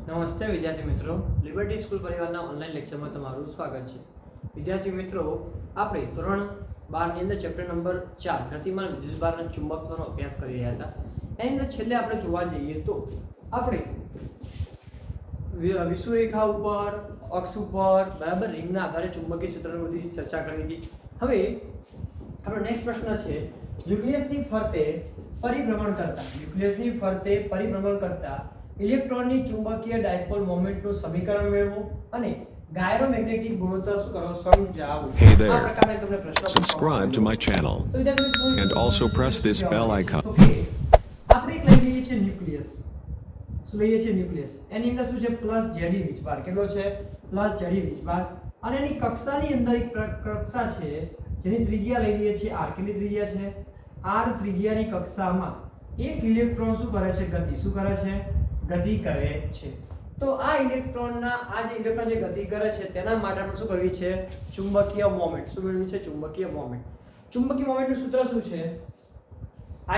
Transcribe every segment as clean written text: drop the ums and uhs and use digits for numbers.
નમસ્તે વિદ્યાર્થી મિત્રો, લિબર્ટી સ્કૂલ પરિવારના ઓનલાઈન લેક્ચરમાં તમારું સ્વાગત છે. વિદ્યાર્થી મિત્રો, આપણે ધોરણ 12 ની અંદર ચેપ્ટર નંબર 4 ગતિમાન વિદ્યુતભારના ચુંબકત્વનો અભ્યાસ કરી રહ્યા હતા. એની અંદર છેલ્લે આપણે જોવા જઈએ તો આપણે વિષુવરેખા ઉપર, અક્ષ ઉપર બરાબર રિંગના આધારે ચુંબકીય ક્ષેત્રની બધી ચર્ચા કરી હતી. હવે આપણો નેક્સ્ટ પ્રશ્ન છે, ન્યુક્લિયસની ફરતે પરિભ્રમણ કરતા ઇલેક્ટ્રોનની ચુંબકીય ડાયપોલ મોમેન્ટનું સમીકરણ મેળવો અને ગાયરોમેગ્નેટિક ગુણોત્તર શું કરો સમજાવો. Hey there. Subscribe to my channel and also press this bell icon. આપણે એક લઈ લઈએ છીએ ન્યુક્લિયસ. શું લઈએ છીએ? ન્યુક્લિયસ. એની અંદર શું છે? પ્લસ જેડી વીજભાર. કેટલો છે? પ્લસ જેડી વીજભાર. અને એની કક્ષાની અંદર એક કક્ષા છે જેની ત્રિજ્યા લઈ લઈએ છીએ r. કેટલી ત્રિજ્યા છે? r ત્રિજ્યાની કક્ષામાં એક ઇલેક્ટ્રોન શું કરે છે? શું કરે છે? ગતિ કરે છે. તો આ ઇલેક્ટ્રોનના જે ગતિ કરે છે તેના માટે આપણે શું કરવી છે? ચુંબકીય મોમેન્ટ. શું મેળવવી છે? ચુંબકીય મોમેન્ટ. ચુંબકીય મોમેન્ટનું સૂત્ર શું છે? I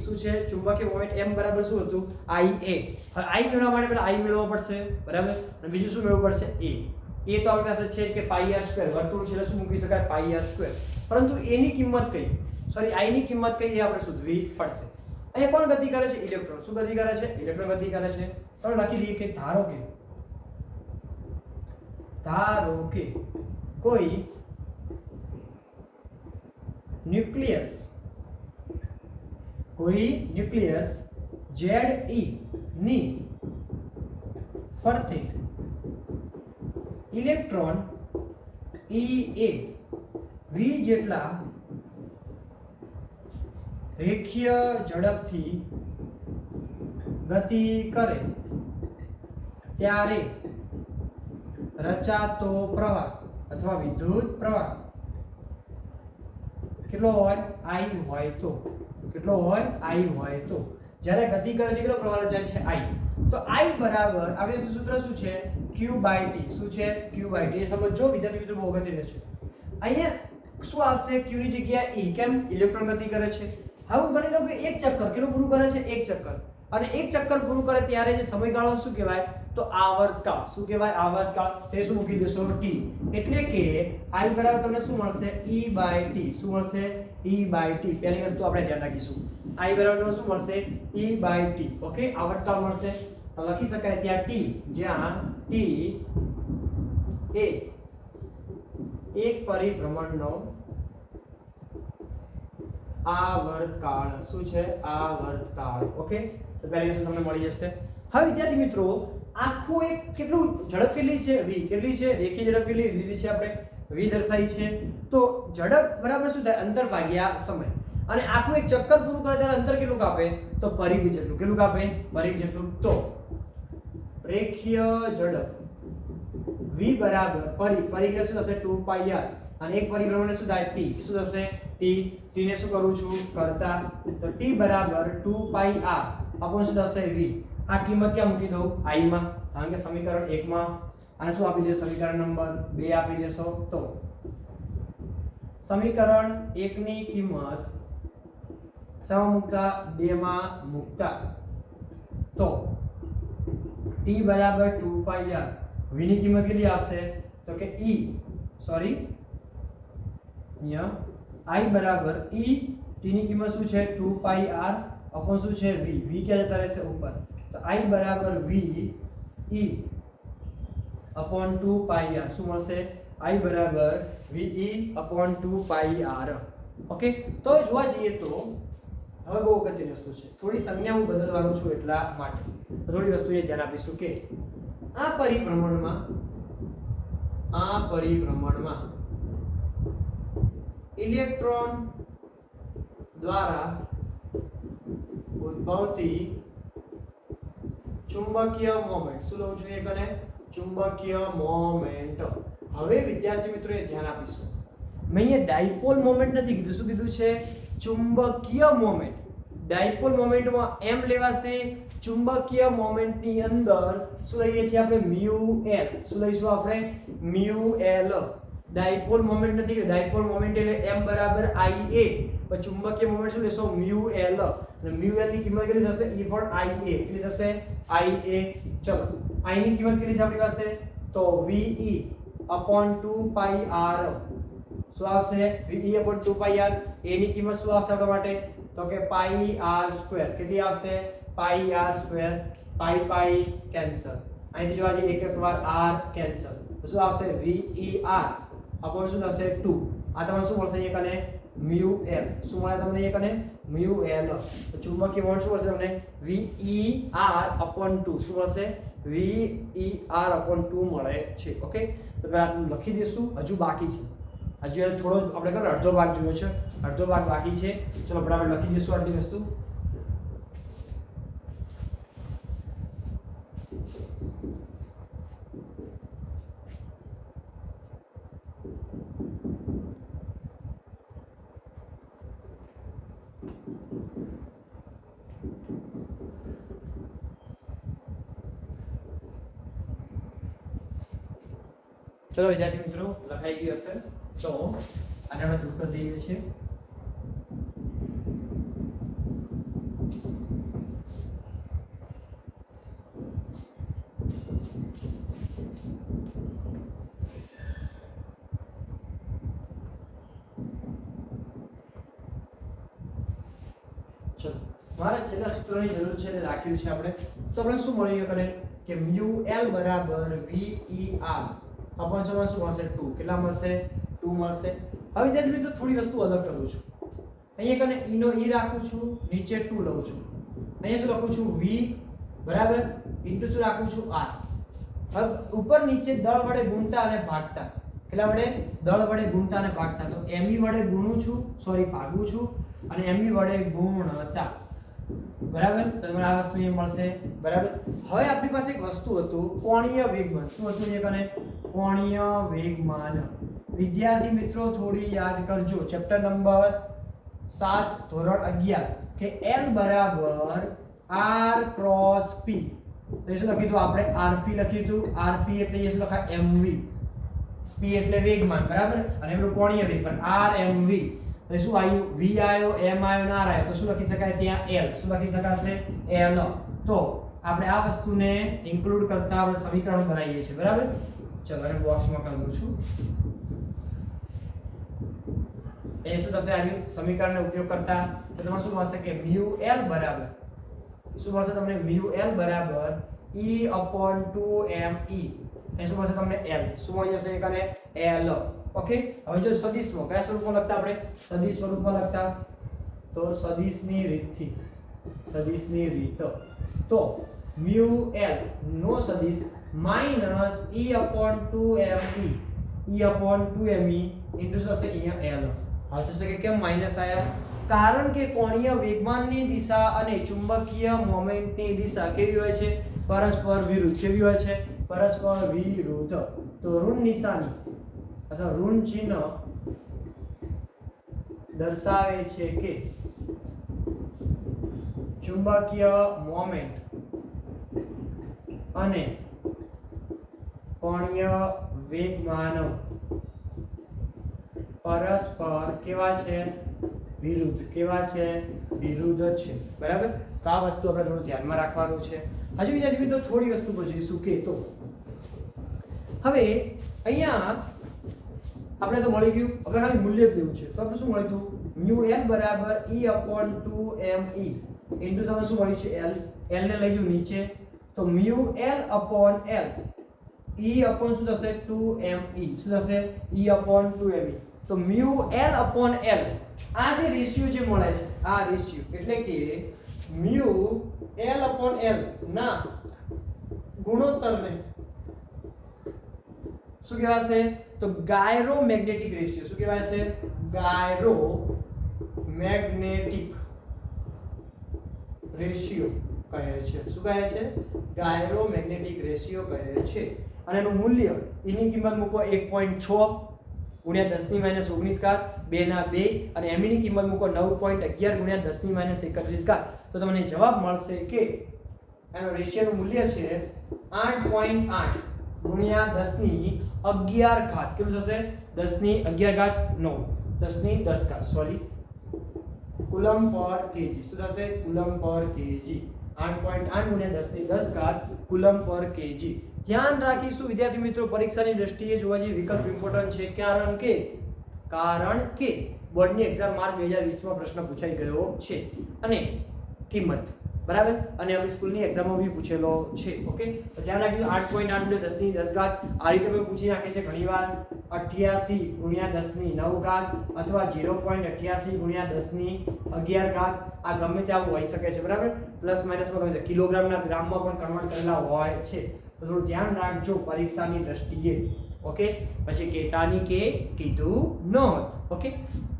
શું છે? ચુંબકીય મોમેન્ટ m બરાબર શું હતું? IA. હવે I મેળવવા માટે પહેલા I મેળવવો પડશે, બરાબર? અને બીજું શું મેળવવું પડશે? A. તો આપણી પાસે છે કે πr². વર્તુળ છે શું મૂકી શકાય? πr². પરંતુ a ની કિંમત કઈ? સોરી, I ની કિંમત કઈ એ આપણે શોધવી પડશે. અહીંયા કોણ ગતિ કરે છે? ઇલેક્ટ્રોન. શું ગતિ કરે છે? ઇલેક્ટ્રોન ગતિ કરે છે. તો લખી દઈએ કે ધારો કે કોઈ ન્યુક્લિયસ Ze ની ફરતે ઇલેક્ટ્રોન Ea v જેટલા રેખીય ઝડપથી ગતિ કરે ત્યારે રચાતો પ્રવાહ અથવા વિદ્યુત પ્રવાહ કેટલો હોય? I હોય તો. કેટલો હોય? I હોય તો. જ્યારે ગતિ કરે છે કેટલો પ્રવાહ રચાય છે? I. તો I બરાબર આપણે સૂત્ર શું છે? Q/T. શું છે? Q/T. એ સમજો વિદ્યાર્થી મિત્રો, બહુ અગત્યનું છે. અહીંયા શું આવશે? Q ની જગ્યાએ E. કેમ? ઇલેક્ટ્રોન ગતિ કરે છે. હવે હું ગણી લઉં કે એક ચક્કર કેટલું પૂરું કરે છે? એક ચક્કર. અને એક ચક્કર પૂરું કરે ત્યારે જે સમયગાળો શું કહેવાય? તો આવર્તકાળ. શું કહેવાય? આવર્તકાળ. તે શું મૂકી દેશો? T. એટલે કે I બરાબર તમને શું મળશે? E/T. શું મળશે? E/T. પહેલી વસ્તુ આપણે ધ્યાન રાખીશું. I બરાબર તમને શું મળશે? E/T. ઓકે, આવર્તકાળ મળશે. તો લખી શકાય ત્યાં T, જ્યાં T એ એક પરિભ્રમણનો આવર્તકાળ. શું છે? આવર્તકાળ. ઓકે, તો પહેલી વસ્તુ તમને મળી જશે. હવે વિદ્યાર્થી મિત્રો, આખું એક કેટલું ઝડપ કેટલી છે? v. કેટલી છે? રેખીય ઝડપ કેટલી લીધી છે આપણે? v દર્શાવી છે. તો ઝડપ બરાબર શું થાય? અંતર ભાગ્યા સમય. અને આખું એક ચક્કર પૂરું કરે ત્યારે અંતર કેટલું કાપે? તો પરિઘ જેટલું. કેટલું કાપે? પરિઘ જેટલું. તો રેખીય ઝડપ v બરાબર પરિઘ શું થશે? 2πr. અને એક પરિભ્રમણ શું થાય? T. શું થશે? T. ને શું કરું છું? કરતા. તો T બરાબર 2πr અપોન શું થશે? v. આ કિંમત ક્યાં મૂકી દઉં? I માં. કારણ કે સમીકરણ 1 માં. અને શું આપી દેશો? સમીકરણ નંબર 2 આપી દેશો. તો સમીકરણ 1 ની કિંમત શામાં મૂકતા? 2 માં મૂકતા. તો T બરાબર 2πr. v ની કિંમત કેટલી આવશે? તો કે I બરાબર E. T ની કિંમત શું છે? 2πr અપોન શું છે? v. v ક્યાં જતા રહેશે? ઉપર. તો I બરાબર v E અપોન 2πr. શું મળશે? I બરાબર ve અપોન 2πr. ઓકે, તો જોવા જઈએ તો હવે બહુ અગત્યની વસ્તુ છે. થોડી સંજ્ઞા હું બદલવાનું છું એટલા માટે થોડી વસ્તુને ધ્યાન આપીશું કે આ પરિભ્રમણમાં ઇલેક્ટ્રોન દ્વારા ઉદ્ભવતી ચુંબકીય મોમેન્ટ. શું લઉં છું? એકને ચુંબકીય મોમેન્ટ. હવે વિદ્યાર્થી મિત્રો એ ધ્યાન આપીશું. મેં અહીંયા ડાયપોલ મોમેન્ટ નથી કીધું. શું કીધું છે? ચુંબકીય મોમેન્ટ. ડાયપોલ મોમેન્ટમાં m લેવાશે. ચુંબકીય મોમેન્ટની અંદર શું લઈએ છીએ આપણે? μl. શું લઈશું આપણે? μl. ડાયપોલ મોમેન્ટ નથી કે ડાયપોલ મોમેન્ટ એટલે m બરાબર IA. પણ ચુંબકીય મોમેન્ટ શું લેશો? μl. અને મ્યુ એલ ની કિંમત કેટલી થશે એ પણ IA કેટલી થશે IA ચલો I ની કિંમત કેટલી છે આપણી પાસે તો VE upon 2 pi r શું આવશે VE upon 2 pi r a ની કિંમત શું આવશે આપણા માટે તો કે pi r સ્ક્વેર કેટલી આવશે pi r square pi cancel અહીંથી જોવા જઈએ એક વાર r કેન્સલ તો શું આવશે VER upon શું થશે 2 આ તમને શું મળશે અહીંયા કને mu l શું મળે તમને અહીંયા કને mu l તો ચુંબકીય મોમેન્ટ શું મળશે તમને VER upon 2 શું મળશે VER upon 2 મળે છે ઓકે તો આપણે આટલું લખી દઈશું હજુ બાકી છે હજુ થોડો આપણે ખબર અડધો ભાગ જોયો છે અડધો ભાગ બાકી છે ચલો બરાબર લખી દઈશું આટલી વસ્તુ ચલો વિદ્યાર્થી મિત્રો લખાઈ ગયું હશે તો આને આપણે દૂર કરી દઈએ છીએ ચલો મારા છેલ્લા સૂત્રની જરૂર છે એટલે રાખ્યું છે આપણે તો આપણે શું મળ્યું કરે કે mu l બરાબર VER अपन શું મળશે 2 કેટલા મળશે 2 મળશે હવે વિદ્યાર્થી મિત્રો થોડી વસ્તુ અલગ કરું છું અહીંયા કને e નો e રાખું છું નીચે 2 લઉં છું અહીંયા શું લખું છું v બરાબર ઇન્ટુ શું રાખું છું r હવે ઉપર નીચે દળ વડે ગુણતા અને ભાગતા કેટલા વડે દળ વડે ગુણતા અને ભાગતા તો me વડે ગુણું છું સોરી ભાગું છું અને me વડે ગુણતા બરાબર તો તમને આ વસ્તુ અહીં મળશે બરાબર હવે આપણી પાસે એક વસ્તુ હતું કોણીય વેગમાન શું હતું એ કને કોણીય વેગમાન વિદ્યાર્થી મિત્રો થોડી યાદ કરજો ચેપ્ટર નંબર 7 ધોરણ 11 કે L બરાબર R ક્રોસ P તો શું લખ્યું હતું આપણે RP લખ્યું હતું RP એટલે એ શું લખાય MV P એટલે વેગમાન બરાબર અને એનું કોણીય વેગમાન RMV તો શું આવ્યું V આવ્યો M આવ્યો ના આવ્યો તો શું લખી શકાય ત્યાં L શું લખી શકાશે L તો આપણે આ વસ્તુને ઇન્ક્લુડ કરતા આપણે સમીકરણ બનાવીએ છીએ બરાબર ચલો એને બોક્સમાં કરી દઉં છું એ શું થશે આવ્યું સમીકરણનો ઉપયોગ કરતા તો તમને શું મળશે કે mu L બરાબર શું મળશે તમને mu L બરાબર E/2me એ શું મળશે તમને L શું મળી જશે એકને L ઓકે હવે જો સદિશમાં કયા સ્વરૂપમાં લખતા આપણે સદિશ સ્વરૂપમાં લખતા તો સદિશની રીત તો mu L નો સદિશ માઈનસ E/2me E/2me ઇન્ટુ થશે અહીંયા L આ થશે કે કેમ માઈનસ આયા કારણ કે કોણીય વેગમાનની દિશા અને ચુંબકીય મોમેન્ટની દિશા કેવી હોય છે પરસ્પર વિરુદ્ધ કેવી હોય છે પરસ્પર વિરુદ્ધ તો ઋણ નિશાની અથવા ઋણ ચિહ્ન દર્શાવે છે કે ચુંબકીય મોમેન્ટ અને કોણીય વેગમાન પરસ્પર કેવા છે વિરુદ્ધ છે બરાબર તો આ વસ્તુ આપણે થોડું ધ્યાનમાં રાખવાનું છે હજુ વિદ્યાર્થી મિત્રો થોડી વસ્તુ પર જોઈશું કે તો હવે અહીંયા આપણે તો મળી ગયું હવે ખાલી મૂલ્ય જ લેવું છે તો આપણે શું મળ્યું હતું mu l બરાબર E/2me ઇન્ટુ તમને શું મળ્યું છે l ને લઈ જાવ નીચે તો mu l upon l E upon શું થશે 2me શું થશે E/2me તો mu l upon l આ જે રેશિયો જે મળે છે આ રેશિયો એટલે કે mu l upon l ના ગુણોત્તરને શું કહેવાશે તો ગાયરોમેગ્નેટિક રેશિયો શું કહેવાય છે ગાયરોમેગ્નેટિક રેશિયો કહે છે શું કહે છે ગાયરોમેગ્નેટિક રેશિયો કહે છે અને એનું મૂલ્ય એની કિંમત મૂકો 1.6 ગુણ્યા 10 ની -19 ઘાત 2 ના 2 અને m ની કિંમત મૂકો 9.11 ગુણ્યા 10 ની -31 ઘાત તો તમને જવાબ મળશે કે એનો રેશિયોનું મૂલ્ય છે 8.8 ગુણ્યા 10 ની 11 ઘાત કેટલું થશે 10 ની 11 ઘાત 9 10 ની 10 ઘાત સોરી કુલમ પર કેજી. શું થશે? કુલમ પર કેજી. 8.8 ગુણ્યા 10 ની 10 ઘાત કુલમ પર કેજી. ધ્યાન રાખીશું વિદ્યાર્થી મિત્રો, પરીક્ષાની દ્રષ્ટિએ જોવા જઈએ વિકલ્પ ઇમ્પોર્ટન્ટ છે. કારણ કે બોર્ડની એક્ઝામ માર્ચ 2020 માં પ્રશ્ન પૂછાઈ ગયો છે અને કિંમત બરાબર, અને આપણી સ્કૂલની એક્ઝામમાં બી પૂછેલો છે. ઓકે, તો ધ્યાન રાખજો. 8.8 ગુણ્યા 10 ની 10 ઘાત આ રીતે પણ પૂછી નાખે છે ઘણીવાર. 88 ગુણ્યા 10 ની 9 ઘાત અથવા 0.88 ગુણ્યા 10 ની 11 ઘાત. આ ગમે તે આવું હોઈ શકે છે બરાબર, પ્લસ માઇનસમાં ગમે તે કિલોગ્રામના ગ્રામમાં પણ કન્વર્ટ કરેલા હોય છે. તો થોડું ધ્યાન રાખજો પરીક્ષાની દ્રષ્ટિએ. ઓકે, પછી કેટાની કે કીધું નોંધ. ઓકે,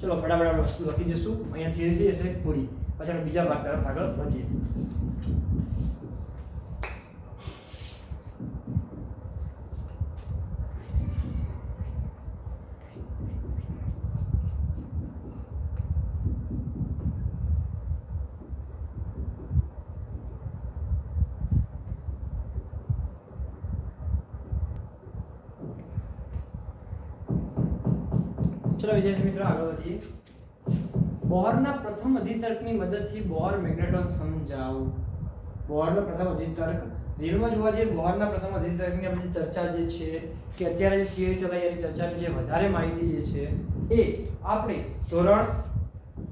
ચલો ફટાફટ આપણે વસ્તુ લખી દઈશું. અહીંયા થિયરી છે પૂરી, પછી આપણે બીજા ભાગ તરફ આગળ વધીએ. ચલો વિદ્યાર્થી મિત્રો આગળ વધીએ. બોહરના પ્રથમ અધિતર્કની મદદથી બોહર મેગ્નેટ્રોન સમજાવો. બોહરનો પ્રથમ અધિતર્ક રીલમાં જોવા જઈએ. બોહરના પ્રથમ અધિતર્કની આપણી ચર્ચા જે છે કે અત્યારે જે થિયરી ચલાવી એની ચર્ચાની જે વધારે માહિતી જે છે એ આપણે ધોરણ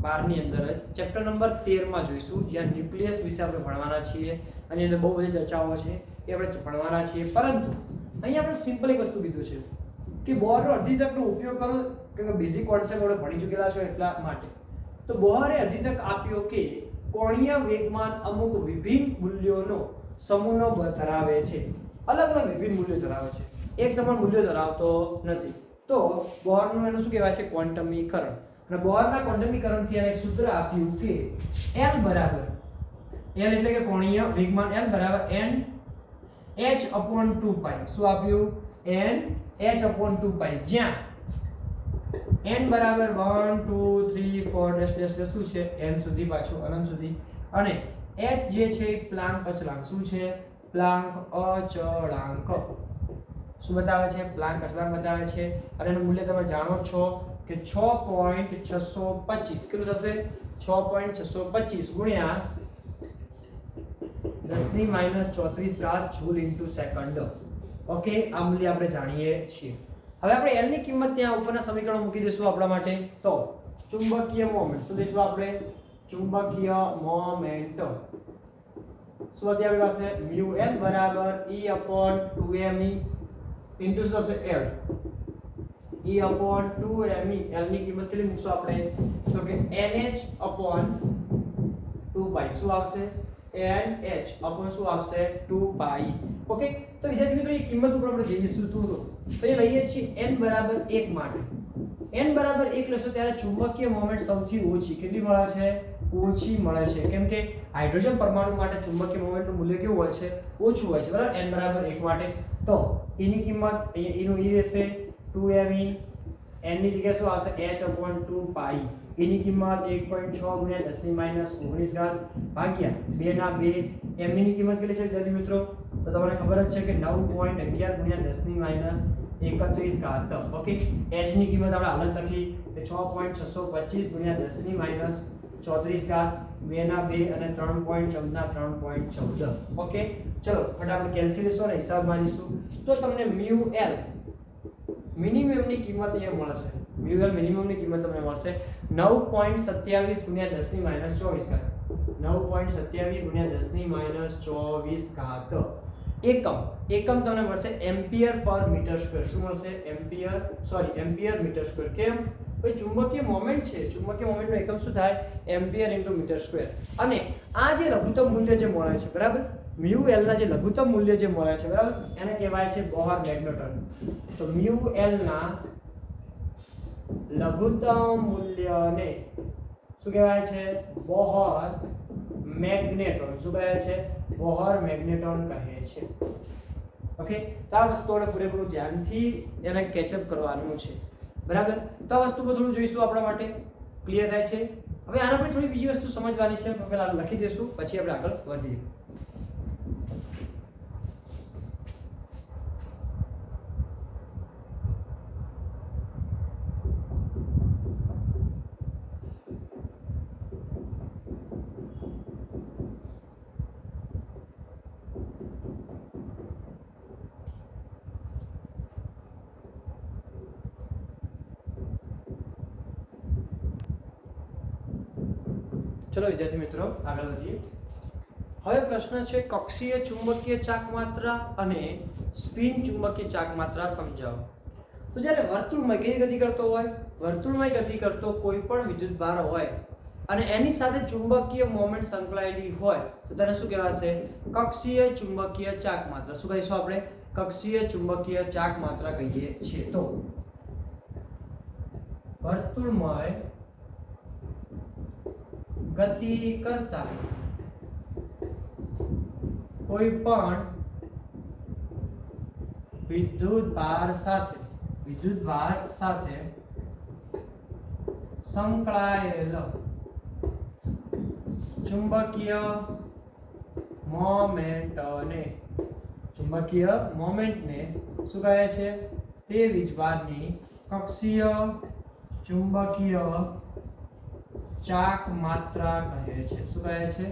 12 ની અંદર જ ચેપ્ટર નંબર 13 માં જોઈશું, જ્યાં ન્યુક્લિયસ વિશે આપણે ભણવાના છીએ. અને અંદર બહુ બધી ચર્ચાઓ છે એ આપણે ભણવાના છીએ. પરંતુ અહીંયા આપણે સિમ્પલ એક વસ્તુ કીધું છે કે બોહરનો અધિતર્કનો ઉપયોગ કરો, કે બેઝિક કોન્સેપ્ટ આપણે ભણી ચૂકેલા છો એટલા માટે. તો બોહરે અધિતર્ક આપ્યો કે કોણીય વેગમાન અમુક વિભિન્ન મૂલ્યોનો સમૂહનો ધરાવે છે. અલગ અલગ વિભિન્ન મૂલ્યો ધરાવે છે, એક સમાન મૂલ્યો ધરાવતો નથી. તો બોહરનું એનું શું કહેવાય છે? ક્વોન્ટમીકરણ. અને બોહરના ક્વોન્ટમીકરણથી એને એક સૂત્ર આપ્યું કે L બરાબર, L એટલે કે કોણીય વેગમાન L બરાબર n(h/2π). શું આપ્યું? n(h/2π), જ્યાં n બરાબર 1 2 3 4 ડેશ શું છે? n સુધી, પાછું અનંત સુધી. અને h જે છે પ્લાન્ક અચળાંક. શું છે? પ્લાન્ક અચળાંક. શું બતાવે છે? પ્લાન્ક અચળાંક બતાવે છે. અને એનું મૂલ્ય તમે જાણો છો કે 6.625 કેટલું થશે? 6.625 ગુણ્યા 10⁻³ ઘાત જૂલ ઇન્ટુ સેકન્ડ. ઓકે, આ મૂલ્ય આપણે જાણીએ છીએ. હવે આપણે L ની કિંમત ત્યાં ઉપરના સમીકરણો મૂકી દઈશું આપણા માટે. તો ચુંબકીય મોમેન્ટ શું લઈશું આપણે? ચુંબકીય મોમેન્ટ શું હતી આપણી પાસે? μL બરાબર E/2me ઇન્ટુ શું થશે? L. E/2me. L ની કિંમત કેટલી મૂકશું આપણે? તો કે NH/2π. શું આવશે? NH/ શું આવશે? 2π. ઓકે, તો વિદ્યાર્થી મિત્રો એ કિંમત ઉપર આપણે જઈશું તો એ લઈએ છીએ n બરાબર 1 માટે. n બરાબર 1 લેશો ત્યારે ચુંબકીય મોમેન્ટ સૌથી ઓછી કેટલી મળે છે? ઓછી મળે છે. કેમ કે હાઇડ્રોજન પરમાણુ માટે ચુંબકીય મોમેન્ટનું મૂલ્ય કેવું હોય છે? ઓછું હોય છે બરાબર, n બરાબર 1 માટે. તો એની કિંમત એનું e રહેશે 2me. n ની જગ્યાએ શું આવશે? h/2π. એની કિંમત 1.6 ગુણ્યા 10⁻19 ઘાત ભાગ્યા 2/2. m ની કિંમત કેટલી છે વિદ્યાર્થી મિત્રો? તો તમને ખબર જ છે કે 9.11 ગુણ્યા 10⁻31 ઘાત. ઓકે, h ની કિંમત આપણે હાલ જ લખી કે 6.625 ગુણ્યા 10⁻34 ઘાત 2/2 અને 3.14. ઓકે, ચલો ફટાફટ કેલ્ક્યુલેશન અને હિસાબ મારીશું. તો તમને μL મિનિમમ ની કિંમત એ મળશે. μL મિનિમમ ની કિંમત તમને મળશે 9.27 ગુણ્યા 10⁻24 ઘાત. 9.27 ગુણ્યા 10⁻24 ઘાત. એકમ તમને મળશે એમ્પિયર પર મીટર સ્ક્વેર. શું મળશે? Ampere metre square. કેમ? ભાઈ ચુંબકીય મોમેન્ટ છે, ચુંબકીય મોમેન્ટનો એકમ શું થાય? Ampere into metre square. અને આ જે લઘુત્તમ મૂલ્ય જે મળે છે બરાબર, μL ના જે લઘુત્તમ મૂલ્ય જે મળે છે બરાબર, એને કહેવાય છે બોહર મેગ્નેટ્રોન. તો μL ના લઘુત્તમ મૂલ્યને શું કહેવાય છે? Bohr magnetron. શું કહે છે? બોહર મેગ્નેટ્રોન કહે છે. ઓકે, તો આ વસ્તુ આપણે પૂરેપૂરું ધ્યાનથી એને કેચઅપ કરવાનું છે બરાબર. તો આ વસ્તુ પર થોડું જોઈશું આપણા માટે. ક્લિયર થાય છે? હવે આના પર થોડી બીજી વસ્તુ સમજવાની છે, પહેલા લખી દઈશું પછી આપણે આગળ વધીએ. ચલો વિદ્યાર્થી મિત્રો આગળ વધીએ. હવે પ્રશ્ન છે કક્ષીય ચુંબકીય ચાક માત્રા અને સ્પિન ચુંબકીય ચાક માત્રા સમજાવો. તો જ્યારે વર્તુળમાં કઈ ગતિ કરતો હોય, વર્તુળમાં ગતિ કરતો કોઈ પણ વિદ્યુત ભાર હોય અને એની સાથે ચુંબકીય મોમેન્ટ સંકળાયેલી હોય તો તેને શું કહેવાશે? કક્ષીય ચુંબકીય ચાક માત્રા. શું કહીશું આપણે? કક્ષીય ચુંબકીય ચાક માત્રા કહીએ છીએ. તો વર્તુળમાં ગતિ કરતા કોઈ પણ વિદ્યુત ભાર સાથે સંકળાયેલ ચુંબકીય મોમેન્ટને શું કહે છે? તે વીજભારની કક્ષીય ચુંબકીય ચાક માત્રા કહે છે. શું કહે છે?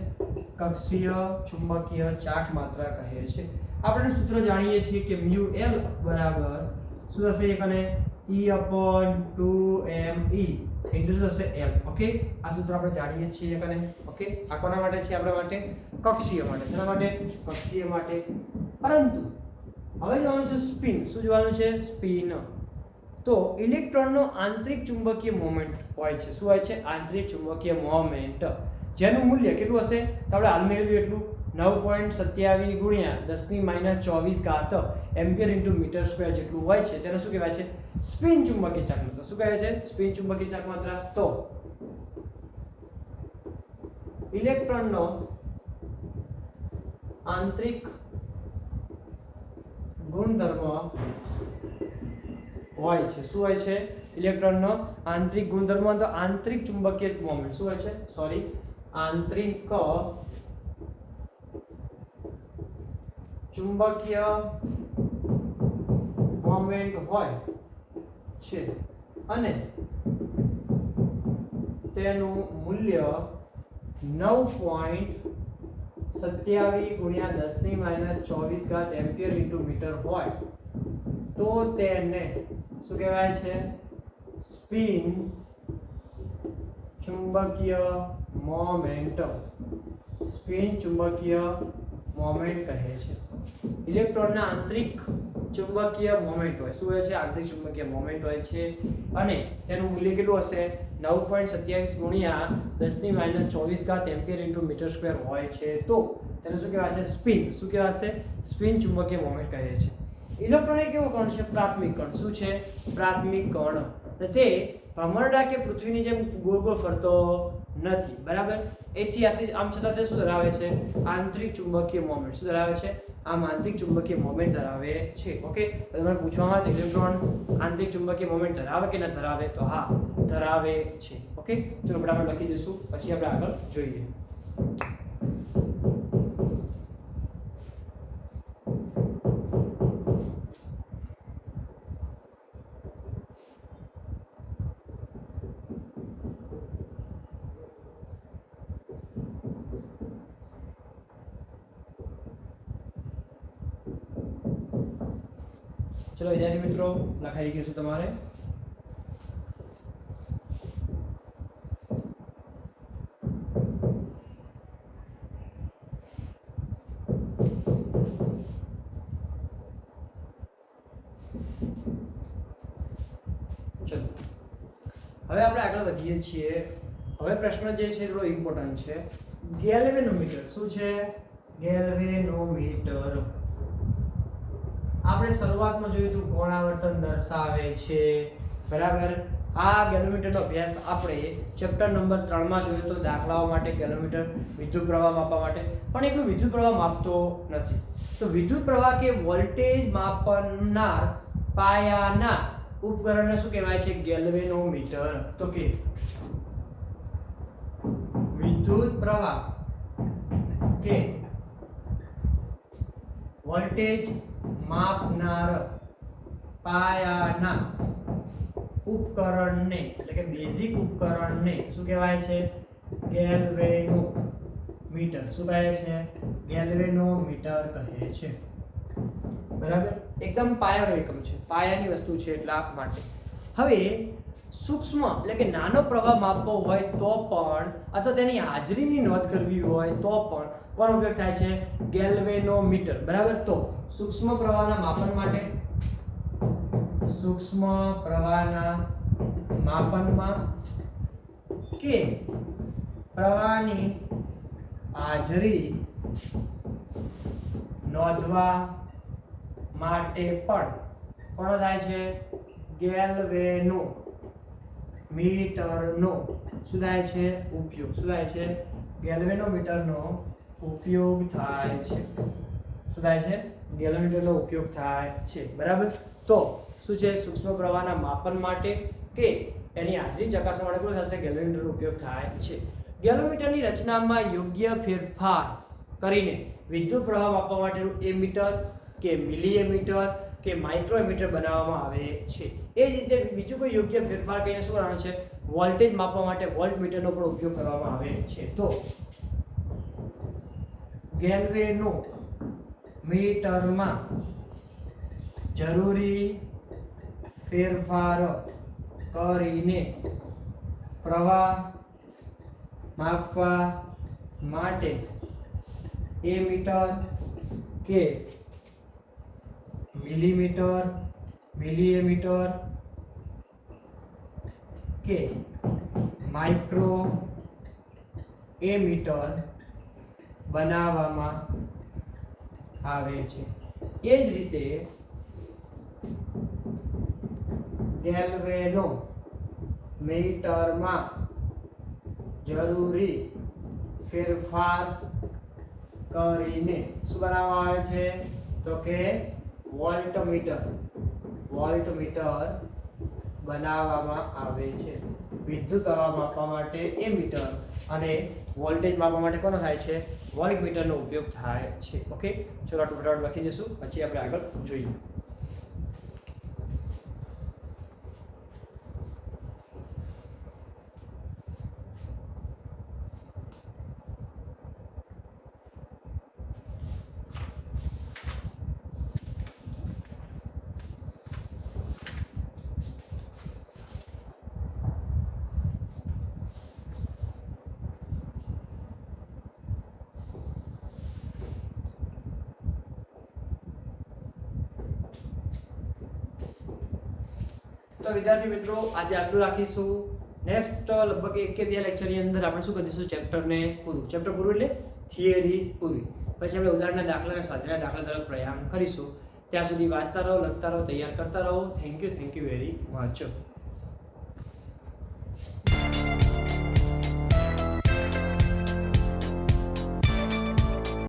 કક્ષીય ચુંબકીય ચાક માત્રા કહે છે. આપણે સૂત્ર જાણીએ છીએ કે μ L બરાબર શું થશે? એક અને E/2me ઇન્ટુ થશે L. ઓકે, આ સૂત્ર આપણે જાણીએ છીએ કને. ઓકે, આ કોના માટે છે? આપણા માટે કક્ષીય માટે. શેના માટે? કક્ષીય માટે. પરંતુ હવે જોવાનું છે સ્પિન. શું જોવાનું છે? સ્પિન. તો ઇલેક્ટ્રોનનો આંતરિક ચુંબકીય મોમેન્ટ હોય છે. શું હોય છે? આંતરિક ચુંબકીય મોમેન્ટ, જેનું મૂલ્ય કેટલું હશે? તો આપણે હાલ મેળવ્યું એટલું 9.27 ગુણ્યા 10⁻²4 એમ્પિયર ઇન્ટુ મીટર સ્ક્વેર જેટલું હોય છે. તેને શું કહેવાય છે? સ્પિન ચુંબકીય ચાક માત્રા. શું કહે છે? સ્પિન ચુંબકીય ચાક માત્રા. તો ઇલેક્ટ્રોનનો આંતરિક ગુણધર્મ હોય છે. શું હોય છે? ઇલેક્ટ્રોનનો આંતરિક ગુણધર્મ તો આંતરિક ચુંબકીય મોમેન્ટ શું હોય છે? આંતરિક ચુંબકીય મોમેન્ટ હોય છે અને તેનું મૂલ્ય 9.27 ગુણ્યા 10⁻²4 એમ્પિયર ઇન્ટુ મીટર હોય તો તેને શું કહેવાય છે? સ્પિન ચુંબકીય મોમેન્ટ. સ્પિન ચુંબકીય મોમેન્ટ કહે છે. ઇલેક્ટ્રોનના આંતરિક ચુંબકીય મોમેન્ટ હોય. શું હોય છે? આંતરિક ચુંબકીય મોમેન્ટ હોય છે અને તેનું મૂલ્ય કેટલું હશે? 9.27 ગુણ્યા 10⁻²4 એમ્પિયર ઇન્ટુ મીટર સ્ક્વેર હોય છે. તો તેને શું કહેવાશે? સ્પિન. શું કહેવાશે? સ્પિન ચુંબકીય મોમેન્ટ કહે છે. ઇલેક્ટ્રોન એક એવો કણ છે, પ્રાથમિક કણ. શું છે? પ્રાથમિક કણ. તે ભમરડા કે પૃથ્વીની જેમ ગોળ ગોળ ફરતો નથી. બરાબર? એથી આમ છતાં તે શું ધરાવે છે? આંતરિક ચુંબકીય મોમેન્ટ. શું ધરાવે છે? આમ આંતરિક ચુંબકીય મોમેન્ટ ધરાવે છે. ઓકે, તો તમને પૂછવામાં આવે ઇલેક્ટ્રોન આંતરિક ચુંબકીય મોમેન્ટ ધરાવે કે ન ધરાવે? તો હા, ધરાવે છે. ઓકે, ચલો આપણે લખી દઈશું, પછી આપણે આગળ જોઈએ. ચલો વિદ્યાર્થી મિત્રો લખાઈ ગયું છે તમારે. ચલો હવે આપણે આગળ વધીએ છીએ. હવે પ્રશ્ન જે છે થોડો ઇમ્પોર્ટન્ટ છે. ગેલ્વેનોમીટર. શું છે? ગેલ્વેનોમીટર. આપણે શરૂઆતમાં જોયું હતું કોણાવર્તન દર્શાવે છે. બરાબર? આ ગેલ્વેનોમીટરનો અભ્યાસ આપણે ચેપ્ટર નંબર 3 માં જોયો તો દાખલાઓ માટે ગેલ્વેનોમીટર વિદ્યુત પ્રવાહ માપવા માટે. પણ એકલું વિદ્યુત પ્રવાહ માપતો નથી. તો વિદ્યુત પ્રવાહ કે વોલ્ટેજ માપનાર પાયાના ઉપકરણને શું કહેવાય છે? ગેલ્વેનોમીટર. તો કે વિદ્યુત પ્રવાહ કે વોલ્ટેજ માપનાર પાયાના ઉપકરણને એટલે કે બેઝિક ઉપકરણને શું કહેવાય છે? ગેલ્વેનોમીટર. શું કહે છે? ગેલ્વેનોમીટર કહે છે. બરાબર? એકદમ પાયાનો એકમ છે, પાયાની વસ્તુ છે એટલા માટે. હવે સૂક્ષ્મ એટલે કે નાનો પ્રવાહ માપવો હોય તો પણ અથવા તેની હાજરીની નોંધ કરવી હોય તો પણ કોનો ઉપયોગ થાય છે? ગેલ્વેનોમીટર. બરાબર. તો સૂક્ષ્મ પ્રવાહના માપન માટે સૂક્ષ્મ પ્રવાહના માપનમાં કે પ્રવાહની હાજરી નોંધવા માટે પણ કોનો થાય છે? ગેલ્વેનોમીટરનો શું થાય છે? ઉપયોગ. શું થાય છે? ગેલ્વેનોમીટરનો ઉપયોગ થાય છે. શું થાય છે? ગેલ્વેનોમીટરનો ઉપયોગ થાય છે. બરાબર. તો શું છે? સૂક્ષ્મ પ્રવાહના માપન માટે કે એની હાજરી ચકાસવા માટે શું થશે? ગેલ્વેનોમીટરનો ઉપયોગ થાય છે. ગેલ્વેનોમીટરની રચનામાં યોગ્ય ફેરફાર કરીને વિદ્યુત પ્રવાહ માપવા માટેનું એમીટર કે મિલીએમીટર કે માઇક્રોમીટર બનાવવામાં આવે છે. એ જ રીતે બીજું કોઈ યોગ્ય ફેરફાર કરીને શું કરવાનું છે? વોલ્ટેજ માપવા માટે વોલ્ટમીટરનો પણ ઉપયોગ કરવામાં આવે છે. તો ગેલ્વેનોમીટરમાં જરૂરી ફેરફાર કરીને પ્રવાહ માપવા માટે એમીટર કે મિલીમીટર, મિલીએમીટર કે માઇક્રોએમીટર બનાવવામાં આવે છે. એ જ રીતે ગેલ્વેનોમીટરમાં જરૂરી ફેરફાર કરીને શું બનાવવામાં આવે છે? તો કે વોલ્ટમીટર બનાવવામાં આવે છે. વિદ્યુત પ્રવાહ માપવા માટે એમીટર અને વોલ્ટેજ માપવા માટે કોનો થાય છે? વોલ્ટમીટરનો ઉપયોગ થાય છે. ઓકે, ચલો આટલું ફટાફટ લખી દઈશું, પછી આપણે આગળ જોઈએ. તો વિદ્યાર્થી મિત્રો આજે આટલું રાખીશું. નેક્સ્ટ લગભગ 1 કે 2 લેક્ચરની અંદર આપણે શું કરીશું? ચેપ્ટરને પૂરું. ચેપ્ટર પૂરું એટલે થિયરી પૂરી. પછી આપણે ઉદાહરણના દાખલા અને સ્વાધ્યાયના દાખલા તરફ પ્રયાણ કરીશું. ત્યાં સુધી વાંચતા રહો, લખતા રહો, તૈયાર કરતા રહો. Thank you very much.